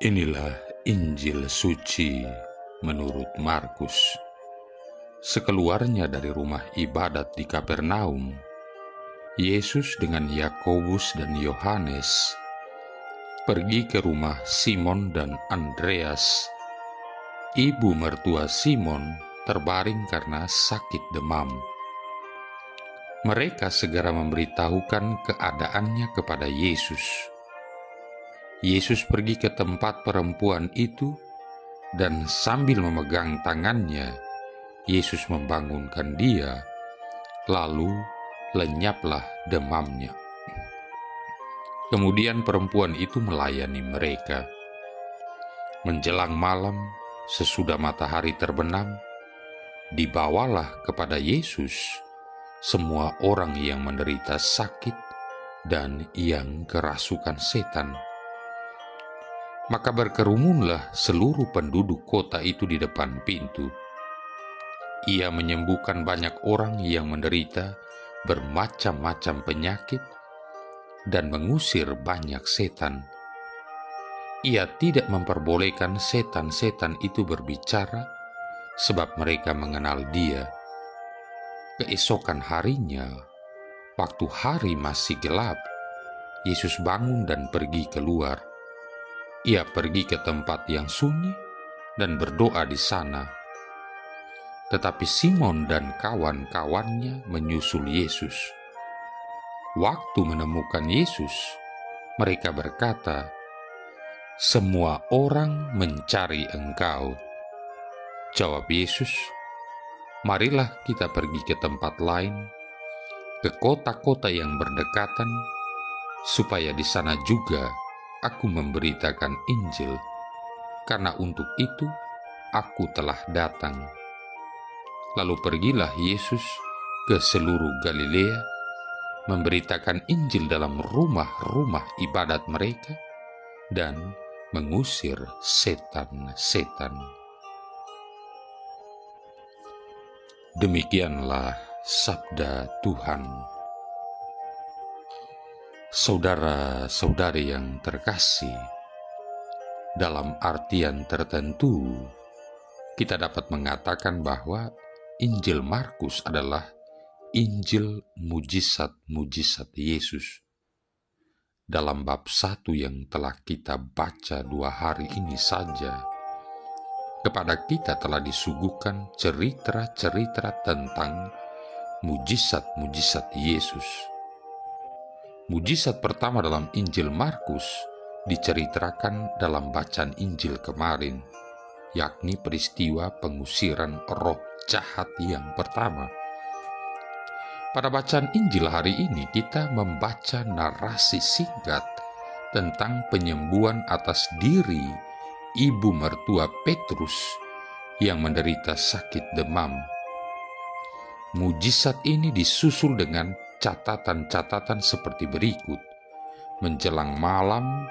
Inilah Injil suci menurut Markus. Sekeluarnya dari rumah ibadat di Kapernaum, Yesus dengan Yakobus dan Yohanes pergi ke rumah Simon dan Andreas. Ibu mertua Simon terbaring karena sakit demam. Mereka segera memberitahukan keadaannya kepada Yesus. Yesus pergi ke tempat perempuan itu, dan sambil memegang tangannya, Yesus membangunkan dia, lalu lenyaplah demamnya. Kemudian perempuan itu melayani mereka. Menjelang malam, sesudah matahari terbenam, dibawalah kepada Yesus semua orang yang menderita sakit dan yang kerasukan setan. Maka berkerumunlah seluruh penduduk kota itu di depan pintu. Ia menyembuhkan banyak orang yang menderita bermacam-macam penyakit dan mengusir banyak setan. Ia tidak memperbolehkan setan-setan itu berbicara, sebab mereka mengenal Dia. Keesokan harinya, waktu hari masih gelap, Yesus bangun dan pergi keluar. Ia pergi ke tempat yang sunyi dan berdoa di sana. Tetapi Simon dan kawan-kawannya menyusul Yesus. Waktu menemukan Yesus, mereka berkata, "Semua orang mencari Engkau." Jawab Yesus, "Marilah kita pergi ke tempat lain, ke kota-kota yang berdekatan, supaya di sana juga aku memberitakan Injil, karena untuk itu aku telah datang." Lalu pergilah Yesus ke seluruh Galilea, memberitakan Injil dalam rumah-rumah ibadat mereka, dan mengusir setan-setan. Demikianlah sabda Tuhan. Saudara-saudari yang terkasih, dalam artian tertentu, kita dapat mengatakan bahwa Injil Markus adalah Injil mujizat-mujizat Yesus. Dalam bab 1 yang telah kita baca 2 hari ini saja, kepada kita telah disuguhkan cerita-cerita tentang mujizat-mujizat Yesus. Mujizat pertama dalam Injil Markus diceritakan dalam bacaan Injil kemarin, yakni peristiwa pengusiran roh jahat yang pertama. Pada bacaan Injil hari ini kita membaca narasi singkat tentang penyembuhan atas diri ibu mertua Petrus yang menderita sakit demam. Mujizat ini disusul dengan catatan-catatan seperti berikut. Menjelang malam,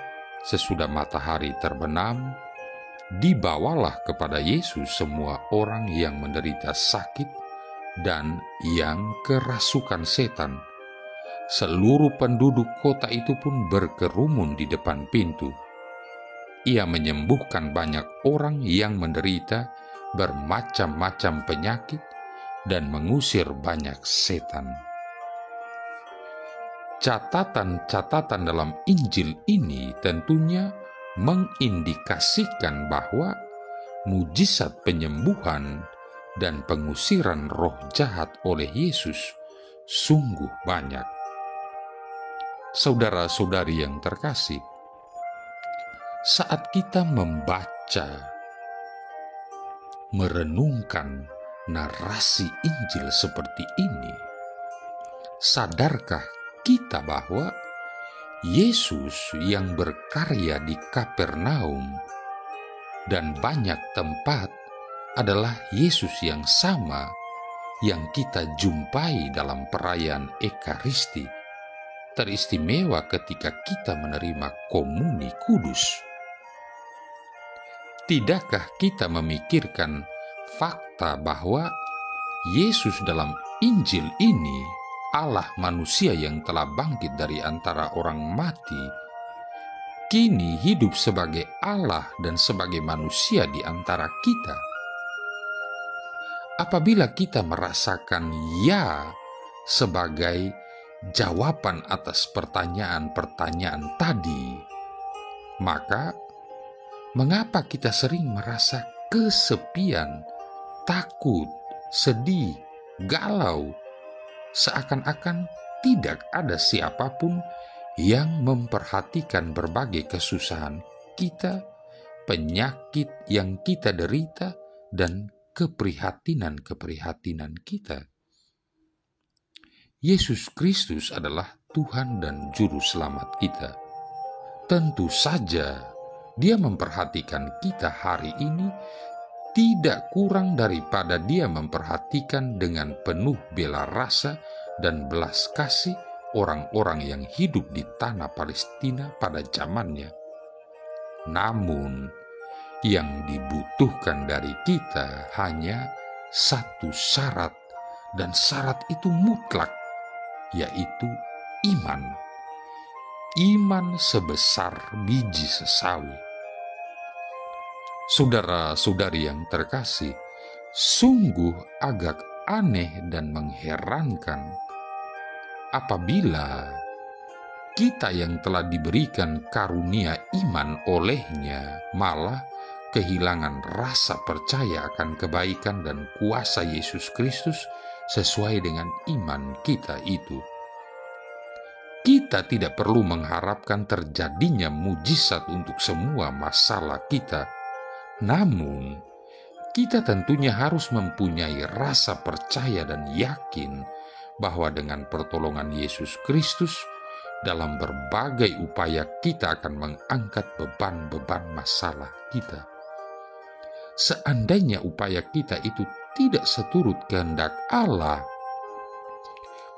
sesudah matahari terbenam, dibawalah kepada Yesus semua orang yang menderita sakit dan yang kerasukan setan. Seluruh penduduk kota itu pun berkerumun di depan pintu. Ia menyembuhkan banyak orang yang menderita bermacam-macam penyakit dan mengusir banyak setan. Catatan-catatan dalam Injil ini tentunya mengindikasikan bahwa mujizat penyembuhan dan pengusiran roh jahat oleh Yesus sungguh banyak. Saudara-saudari yang terkasih, saat kita membaca, merenungkan narasi Injil seperti ini, sadarkah kita bahwa Yesus yang berkarya di Kapernaum dan banyak tempat adalah Yesus yang sama yang kita jumpai dalam perayaan Ekaristi, teristimewa ketika kita menerima komuni kudus? Tidakkah kita memikirkan fakta bahwa Yesus dalam Injil ini, Allah manusia yang telah bangkit dari antara orang mati, kini hidup sebagai Allah dan sebagai manusia di antara kita. Apabila kita merasakan ya sebagai jawaban atas pertanyaan-pertanyaan tadi, maka mengapa kita sering merasa kesepian, takut, sedih, galau, seakan-akan tidak ada siapapun yang memperhatikan berbagai kesusahan kita, penyakit yang kita derita, dan keprihatinan-keprihatinan kita? Yesus Kristus adalah Tuhan dan Juru Selamat kita. Tentu saja Dia memperhatikan kita hari ini tidak kurang daripada Dia memperhatikan dengan penuh bela rasa dan belas kasih orang-orang yang hidup di tanah Palestina pada zamannya. Namun, yang dibutuhkan dari kita hanya satu syarat, dan syarat itu mutlak, yaitu iman. Iman sebesar biji sesawi. Saudara-saudari yang terkasih, sungguh agak aneh dan mengherankan apabila kita yang telah diberikan karunia iman olehnya malah kehilangan rasa percaya akan kebaikan dan kuasa Yesus Kristus sesuai dengan iman kita itu. Kita tidak perlu mengharapkan terjadinya mujizat untuk semua masalah kita. Namun, kita tentunya harus mempunyai rasa percaya dan yakin bahwa dengan pertolongan Yesus Kristus, dalam berbagai upaya kita akan mengangkat beban-beban masalah kita. Seandainya upaya kita itu tidak seturut kehendak Allah,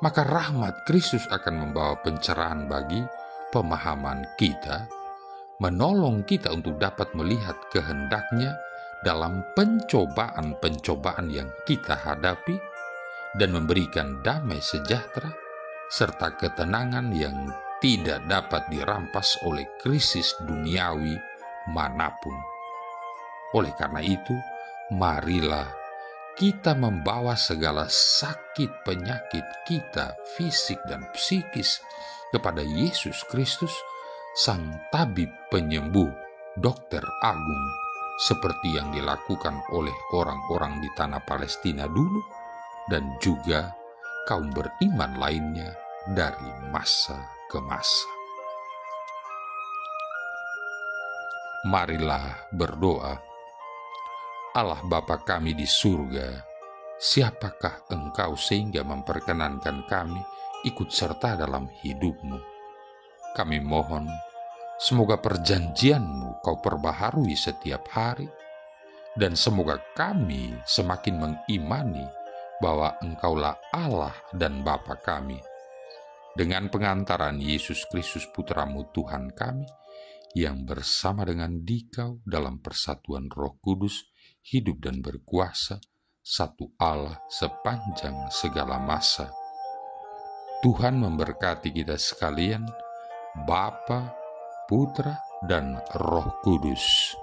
maka rahmat Kristus akan membawa pencerahan bagi pemahaman kita, menolong kita untuk dapat melihat kehendak-Nya dalam pencobaan-pencobaan yang kita hadapi, dan memberikan damai sejahtera serta ketenangan yang tidak dapat dirampas oleh krisis duniawi manapun. Oleh karena itu, marilah kita membawa segala sakit penyakit kita, fisik dan psikis, kepada Yesus Kristus, Sang Tabib Penyembuh, Dokter Agung, seperti yang dilakukan oleh orang-orang di tanah Palestina dulu, dan juga kaum beriman lainnya dari masa ke masa. Marilah berdoa. Allah Bapa kami di surga, siapakah Engkau sehingga memperkenankan kami ikut serta dalam hidup-Mu? Kami mohon, semoga perjanjian-Mu Kau perbaharui setiap hari, dan semoga kami semakin mengimani bahwa Engkaulah Allah dan Bapa kami. Dengan pengantaran Yesus Kristus Putra-Mu Tuhan kami, yang bersama dengan Dikau dalam persatuan Roh Kudus, hidup dan berkuasa, satu Allah sepanjang segala masa. Tuhan memberkati kita sekalian, Bapa, Putra, dan Roh Kudus.